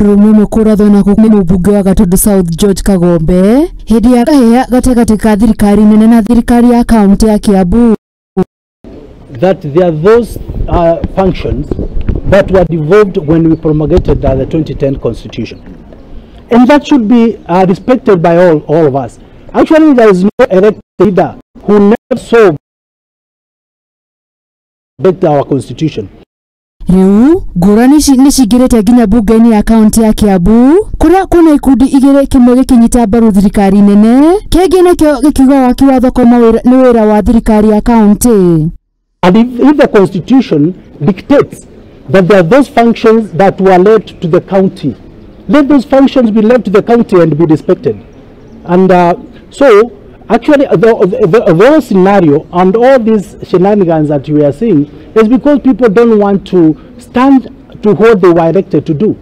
Rumwe mukurathwo na kukumi mubunge wa Gatundu South George Kagombe hindi ya kahea gatagati ka thirikari nene na thirikari ya kaunti ya Kiambu. That there are those functions that were devolved when we promulgated the 2010 constitution, and that should be respected by all of us. Actually, there is no elected leader who never saw our constitution. Riu ngurani nishigirete nginya bunge-ini ya kaunti ya Kiambu kuria kuna ikundi igire kimwe gikinyita mbaru thirikari nene kingi nakio gikiuga waki wa thoko ni wira wa thirikari ya kaunti. And if the constitution dictates that there are those functions that were left to the county, let those functions be left to the county and be respected. And so actually the whole scenario and all these shenanigans that we are seeing is because people don't want to stand to what they were elected to do.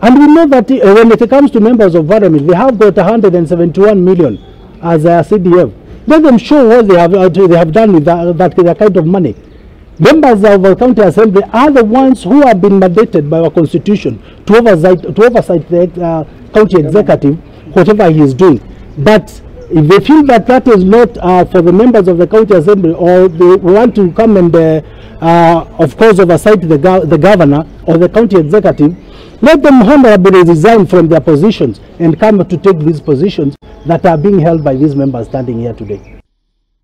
And we know that when it comes to members of parliament, they have got 171 million as a CDF. Let them show what they have done with that kind of money. Members of the county assembly are the ones who have been mandated by our constitution to oversight the county executive, whatever he is doing. But if they feel that that is not for the members of the county assembly, or they want to come and of course oversight the governor or the county executive, let them honorably resign from their positions and come to take these positions that are being held by these members standing here today.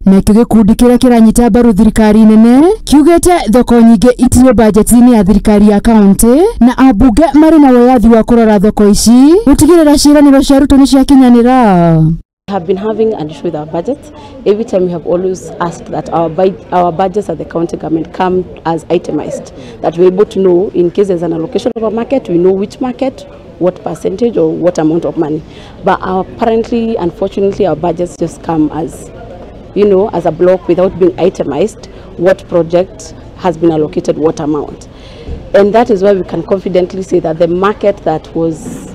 Nakio gikundi kiria kiranyita mbaru thirikari nene kiugete thoko nyingi itiyo budget-ini ya thirikari ya kaunti na ambunge mari na wiyathi wa kurora thoko ici gutigirira ciiraniro cia ruto ni ciakinyanira. We have been having an issue with our budget. Every time we have always asked that our budgets at the county government come as itemized, that we're able to know in case there's an allocation of a market, we know which market, what percentage or what amount of money. But apparently, unfortunately, our budgets just come as, you know, as a block without being itemized what project has been allocated what amount. And that is why we can confidently say that the market that was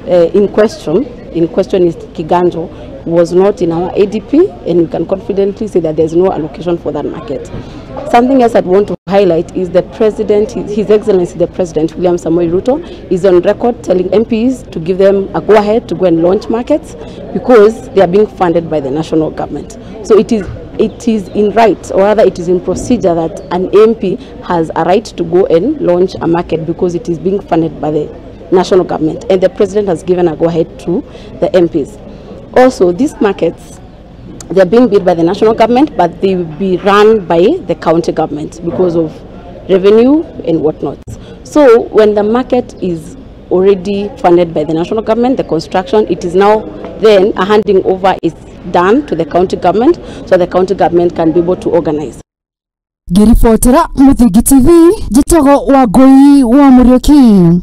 in question is Kiganjo, was not in our ADP, and we can confidently say that there's no allocation for that market. Something else I'd want to highlight is the President, His Excellency the President, William Samoei Ruto, is on record telling MPs to give them a go-ahead to go and launch markets because they are being funded by the national government. So it is in right, or rather it is in procedure that an MP has a right to go and launch a market because it is being funded by the national government, and the President has given a go-ahead to the MPs. Also, these markets, they are being bid by the national government, but they will be run by the county government because of revenue and whatnot. So when the market is already funded by the national government, the construction, it is now then a handing over is done to the county government, so the county government can be able to organize. Ngiribotera Muthingi TV, Jitago Wangui wa Muriuki.